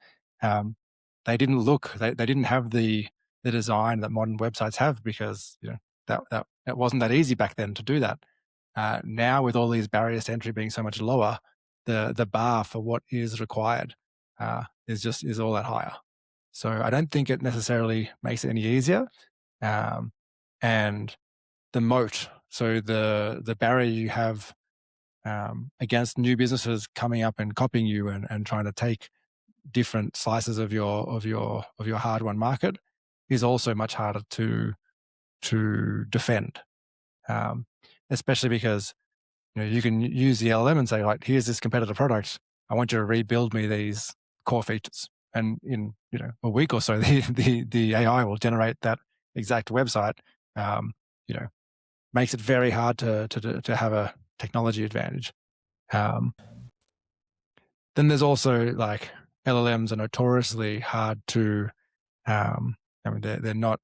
they didn't they didn't have the design that modern websites have, because that it wasn't that easy back then to do that. Now, with all these barriers to entry being so much lower, the bar for what is required is all that higher. So I don't think it necessarily makes it any easier. and the moat, so the barrier you have against new businesses coming up and copying you and trying to take different slices of your hard-won market, is also much harder to defend, especially because you can use the LLM and say, like, here's this competitor product. I want you to rebuild me these core features, and in a week or so, the AI will generate that exact website. You know, makes it very hard to have a technology advantage. Then there's also, like, LLMs are notoriously hard to. I mean, they're not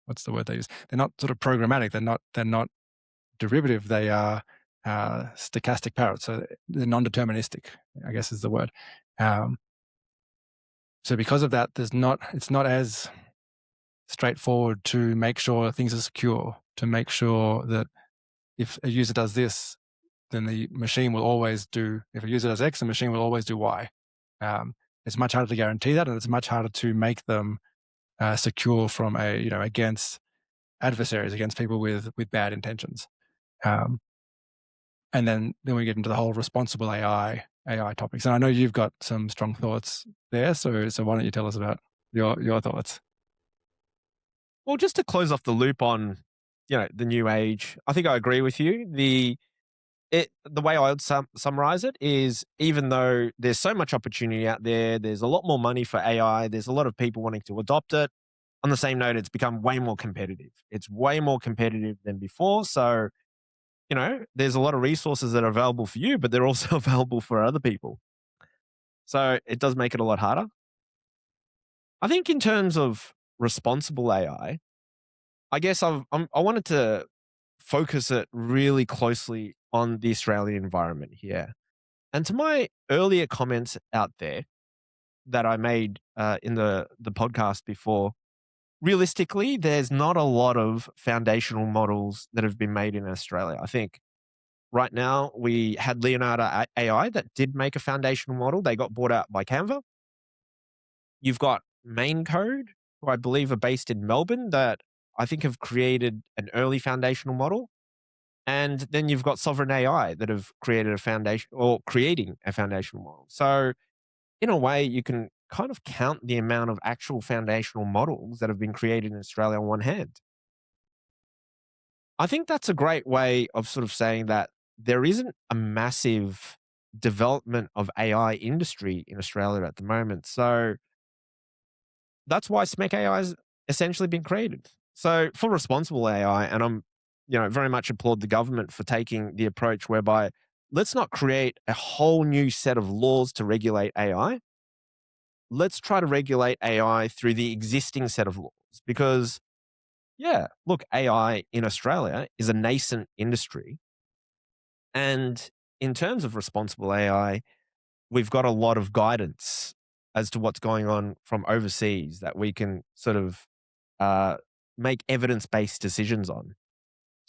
what's the word they use? They're not sort of programmatic. They're not derivative. They are stochastic parrots. So they're non-deterministic, I guess is the word. So because of that, it's not as straightforward to make sure things are secure, to make sure that if a user does this, then the machine will always do, if a user does X, the machine will always do Y. It's much harder to guarantee that, and it's much harder to make them secure from against adversaries, against people with bad intentions. And then we get into the whole responsible AI topics. And I know you've got some strong thoughts there, so why don't you tell us about your thoughts? Well, just to close off the loop on, the new age, I think I agree with you. The way I would summarize it is, even though there's so much opportunity out there, there's a lot more money for AI, there's a lot of people wanting to adopt it. On the same note, it's become way more competitive. It's way more competitive than before. So, there's a lot of resources that are available for you, but they're also available for other people. So it does make it a lot harder. I think in terms of responsible AI, I guess I wanted to focus it really closely on the Australian environment here. And to my earlier comments out there that I made in the podcast before, realistically, there's not a lot of foundational models that have been made in Australia. I think right now we had Leonardo AI that did make a foundational model. They got bought out by Canva. You've got Main Code, who I believe are based in Melbourne, that I think have created an early foundational model. And then you've got Sovereign AI that have created a foundation, or creating a foundational model. So in a way, you can kind of count the amount of actual foundational models that have been created in Australia on one hand. I think that's a great way of sort of saying that there isn't a massive development of AI industry in Australia at the moment. So that's why SMEC AI has essentially been created. So for responsible AI, and I'm, very much applaud the government for taking the approach whereby let's not create a whole new set of laws to regulate AI. Let's try to regulate AI through the existing set of laws, because look, AI in Australia is a nascent industry. And in terms of responsible AI, we've got a lot of guidance as to what's going on from overseas that we can sort of make evidence-based decisions on.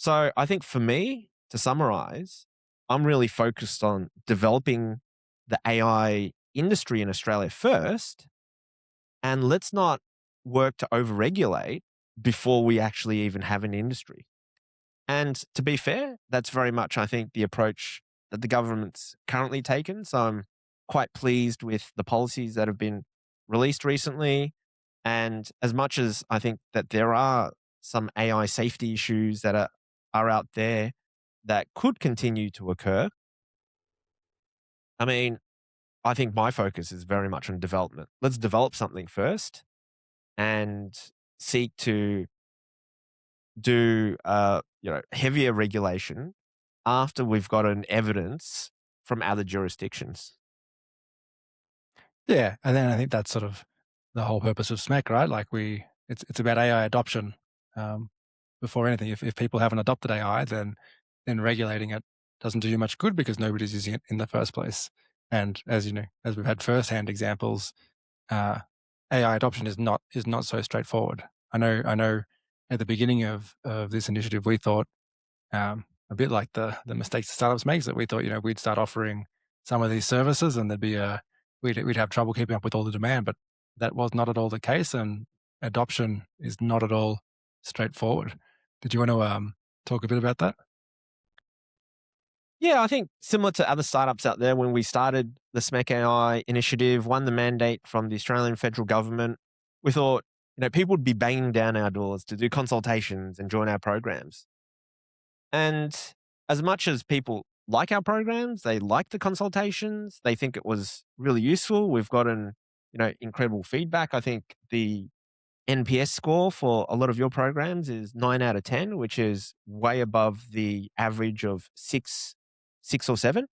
So I think for me, to summarize, I'm really focused on developing the AI industry in Australia first, and let's not work to overregulate before we actually even have an industry. And to be fair, that's very much, I think, the approach that the government's currently taken. So I'm quite pleased with the policies that have been released recently. And as much as I think that there are some AI safety issues that are out there that could continue to occur, I mean, I think my focus is very much on development. Let's develop something first and seek to do heavier regulation after we've gotten evidence from other jurisdictions. Yeah, and then I think that's sort of the whole purpose of SMEC, right? Like it's about AI adoption before anything. If people haven't adopted AI, then regulating it doesn't do you much good because nobody's using it in the first place. And as you know, as we've had firsthand examples, AI adoption is not so straightforward. I know. At the beginning of this initiative, we thought a bit like the mistakes startups make, that we thought we'd start offering some of these services and there'd be we'd have trouble keeping up with all the demand, but that was not at all the case. And adoption is not at all straightforward. Did you want to talk a bit about that? Yeah, I think similar to other startups out there, when we started the SMEC AI initiative, won the mandate from the Australian federal government, we thought, people would be banging down our doors to do consultations and join our programs. And as much as people like our programs, they like the consultations, they think it was really useful. We've gotten, incredible feedback. I think the NPS score for a lot of your programs is 9 out of 10, which is way above the average of six or seven.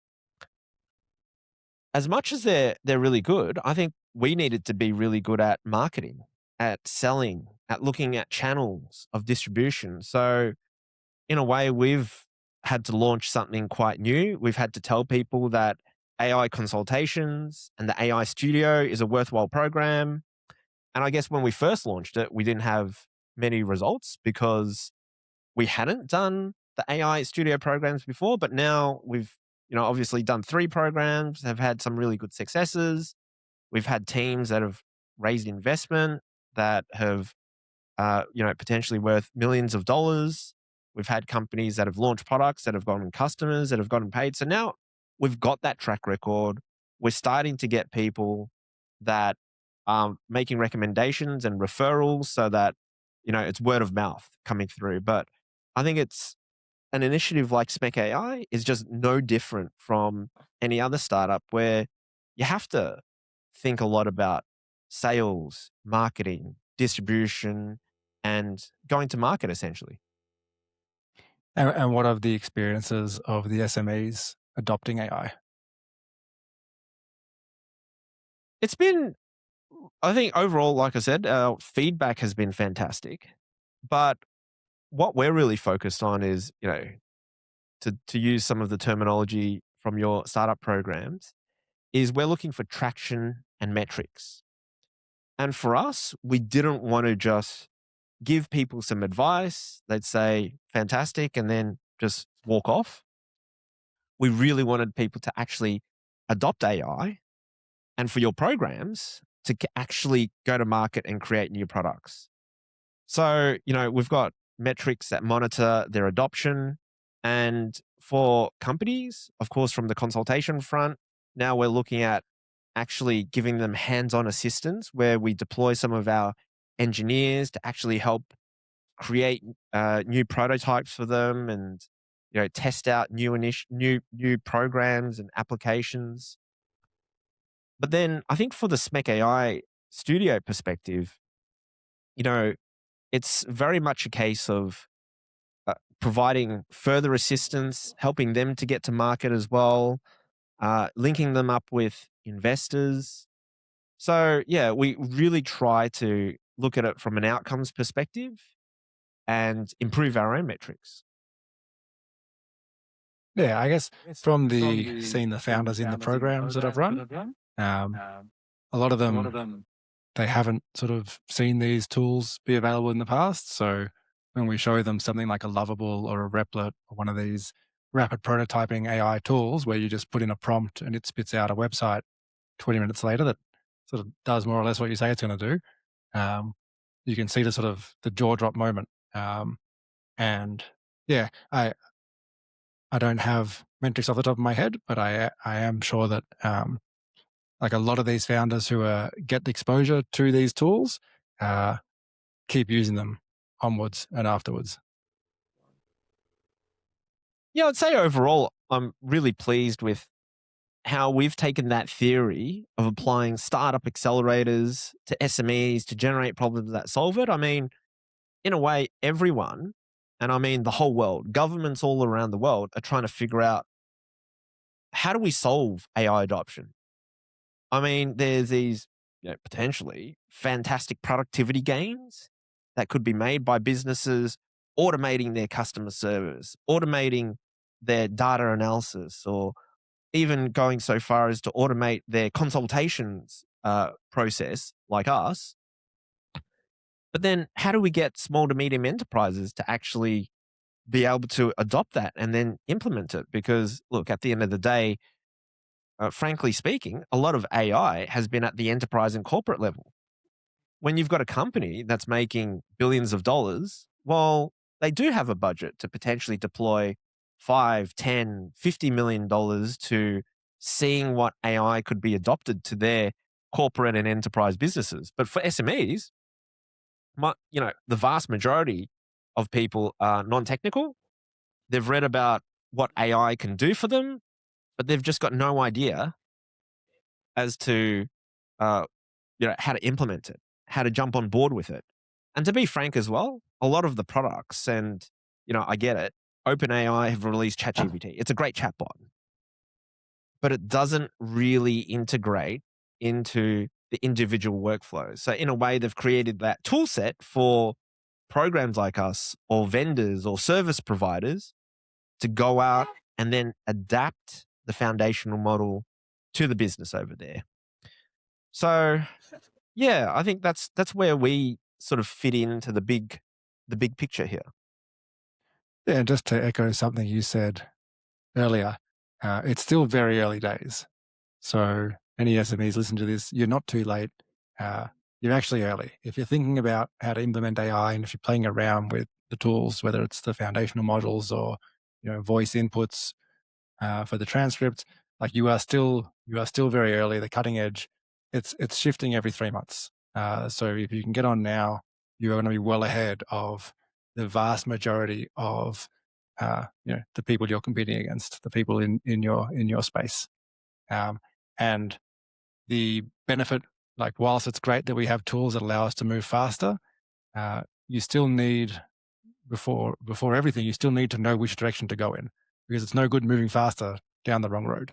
As much as they're really good, I think we needed to be really good at marketing, at selling, at looking at channels of distribution. So in a way, we've had to launch something quite new. We've had to tell people that AI consultations and the AI studio is a worthwhile program. And I guess when we first launched it, we didn't have many results because we hadn't done the AI studio programs before. But now we've, obviously done 3 programs, have had some really good successes. We've had teams that have raised investment that have potentially worth millions of dollars. We've had companies that have launched products that have gotten customers, that have gotten paid. So now we've got that track record. We're starting to get people that are making recommendations and referrals so that, it's word of mouth coming through. But I think it's an initiative like SMEC AI is just no different from any other startup where you have to think a lot about sales, marketing, distribution, and going to market essentially. And what of the experiences of the SMEs adopting AI? It's been, I think overall, like I said, feedback has been fantastic. But what we're really focused on is, to use some of the terminology from your startup programs, is we're looking for traction and metrics. And for us, we didn't want to just give people some advice. They'd say, fantastic, and then just walk off. We really wanted people to actually adopt AI and for your programs to actually go to market and create new products. So, we've got metrics that monitor their adoption. And for companies, of course, from the consultation front, now we're looking at actually giving them hands-on assistance where we deploy some of our engineers to actually help create new prototypes for them and test out new programs and applications. But then I think for the SMEC AI studio perspective, it's very much a case of providing further assistance, helping them to get to market as well, linking them up with investors. So, yeah, we really try to look at it from an outcomes perspective and improve our own metrics. Yeah, I guess from seeing the founders in the programs that I've run, a lot of them, they haven't sort of seen these tools be available in the past. So when we show them something like a Lovable or a Replit or one of these rapid prototyping AI tools where you just put in a prompt and it spits out a website 20 minutes later that sort of does more or less what you say it's going to do, you can see the sort of the jaw drop moment. And yeah, I don't have metrics off the top of my head, but I am sure that like a lot of these founders who get the exposure to these tools keep using them onwards and afterwards. Yeah, I'd say overall, I'm really pleased with how we've taken that theory of applying startup accelerators to SMEs to generate problems that solve it. I mean, in a way, everyone, and I mean the whole world, governments all around the world are trying to figure out how do we solve AI adoption? I mean, there's these potentially fantastic productivity gains that could be made by businesses automating their customer service, automating their data analysis, or even going so far as to automate their consultations process, like us. But then, how do we get small to medium enterprises to actually be able to adopt that and then implement it? Because, look, at the end of the day, frankly speaking, a lot of AI has been at the enterprise and corporate level. when you've got a company that's making billions of dollars, well, they do have a budget to potentially deploy 5, 10, $50 million to seeing what AI could be adopted to their corporate and enterprise businesses. But for SMEs, the vast majority of people are non-technical. They've read about what AI can do for them, but they've just got no idea as to uh, how to implement it, how to jump on board with it. And to be frank as well, a lot of the products, and I get it. OpenAI have released ChatGPT. It's a great chatbot, but it doesn't really integrate into the individual workflows. So in a way, they've created that tool set for programs like us or vendors or service providers to go out and then adapt the foundational model to the business over there. So yeah, I think that's where we sort of fit into the big picture here. Yeah, and just to echo something you said earlier, it's still very early days. So any SMEs listen to this, you're not too late. You're actually early. If you're thinking about how to implement AI and if you're playing around with the tools, whether it's the foundational modules or voice inputs for the transcript, like you are still very early. The cutting edge, it's shifting every 3 months. So if you can get on now, you are going to be well ahead of the vast majority of the people you're competing against, the people in your space. And the benefit, like whilst it's great that we have tools that allow us to move faster, you still need, before everything, you still need to know which direction to go in, because it's no good moving faster down the wrong road.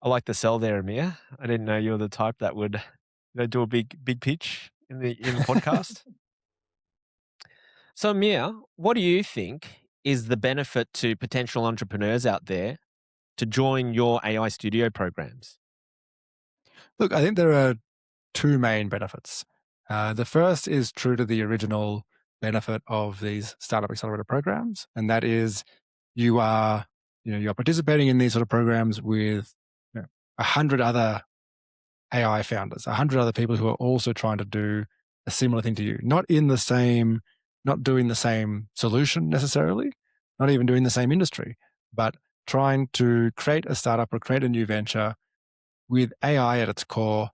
I like the sell there, Amir. I didn't know you were the type that would do a big pitch in the podcast. So Amir, what do you think is the benefit to potential entrepreneurs out there to join your AI studio programs? Look, I think there are two main benefits. The first is true to the original benefit of these startup accelerator programs, and that is you are participating in these sort of programs with 100 other AI founders, 100 other people who are also trying to do a similar thing to you, not doing the same solution necessarily, not even doing the same industry, but trying to create a startup or create a new venture with AI at its core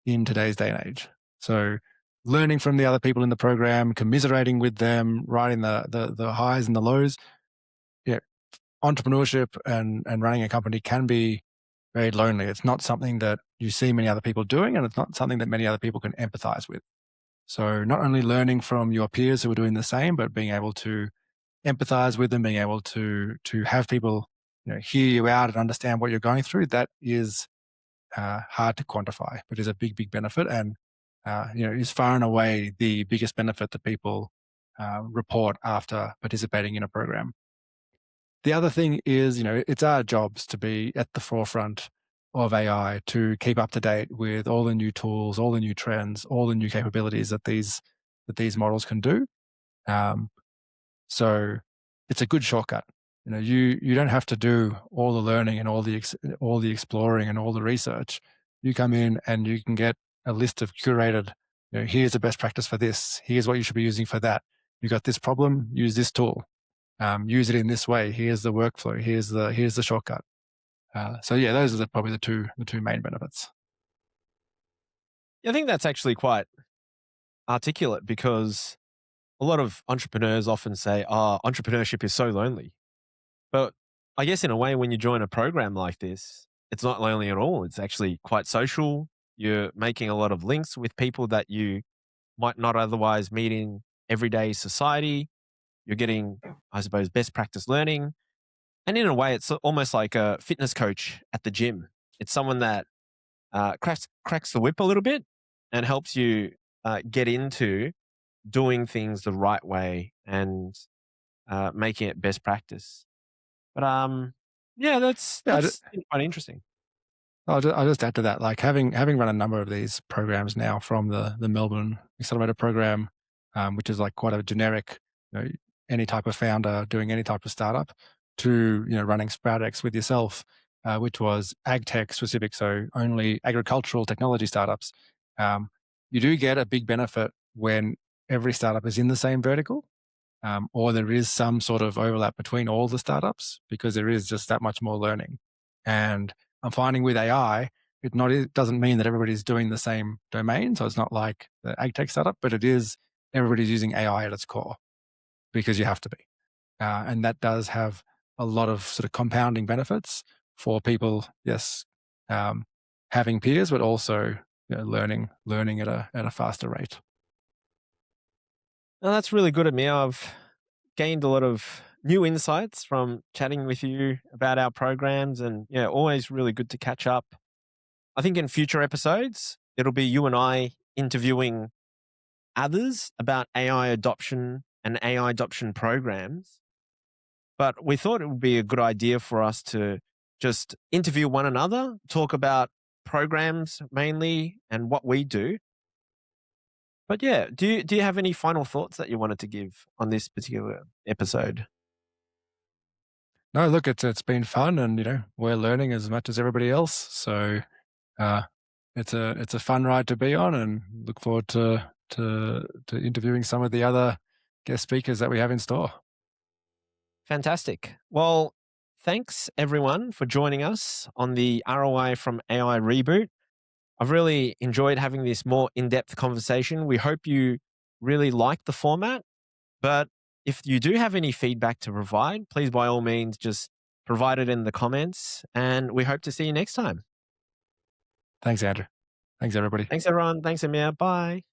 in today's day and age. So learning from the other people in the program, commiserating with them, writing the highs and the lows. Yeah, entrepreneurship and running a company can be very lonely. It's not something that you see many other people doing, and it's not something that many other people can empathize with. So not only learning from your peers who are doing the same, but being able to empathize with them, being able to have people hear you out and understand what you're going through, that is hard to quantify, but is a big benefit, and is far and away the biggest benefit that people report after participating in a program. The other thing is, it's our jobs to be at the forefront of AI, to keep up to date with all the new tools, all the new trends, all the new capabilities that these models can do. So it's a good shortcut. You don't have to do all the learning and all the exploring and all the research. You come in and you can get a list of curated. Here's the best practice for this. Here's what you should be using for that. You got this problem. Use this tool. Use it in this way. Here's the workflow. Here's the shortcut. So yeah, those are probably the two main benefits. I think that's actually quite articulate, because a lot of entrepreneurs often say, "Oh, entrepreneurship is so lonely." But I guess in a way, when you join a program like this, it's not lonely at all. It's actually quite social. You're making a lot of links with people that you might not otherwise meet in everyday society. You're getting, I suppose, best practice learning. And in a way, it's almost like a fitness coach at the gym. It's someone that cracks the whip a little bit and helps you get into doing things the right way and making it best practice. But yeah, that's quite interesting. I'll just add to that, like having run a number of these programs now from the Melbourne Accelerator Program, which is like quite a generic, any type of founder doing any type of startup, to running SproutX with yourself, which was ag tech specific, so only agricultural technology startups. You do get a big benefit when every startup is in the same vertical, or there is some sort of overlap between all the startups, because there is just that much more learning. And I'm finding with AI, it doesn't mean that everybody's doing the same domain. So it's not like the AgTech startup, but it is everybody's using AI at its core, because you have to be. And that does have a lot of sort of compounding benefits for people, yes, having peers, but also learning at a faster rate. Well, that's really good, Amir. I've gained a lot of new insights from chatting with you about our programs, and yeah, always really good to catch up. I think in future episodes, it'll be you and I interviewing others about AI adoption and AI adoption programs. But we thought it would be a good idea for us to just interview one another, talk about programs mainly and what we do. But yeah, do you have any final thoughts that you wanted to give on this particular episode? No, look, it's been fun, and we're learning as much as everybody else. So uh, it's a fun ride to be on, and look forward to interviewing some of the other guest speakers that we have in store. Fantastic. Well, thanks everyone for joining us on the ROI from AI Reboot. I've really enjoyed having this more in-depth conversation. We hope you really like the format, but if you do have any feedback to provide, please by all means just provide it in the comments, and we hope to see you next time. Thanks, Andrew. Thanks, everybody. Thanks everyone. Thanks Amir. Bye.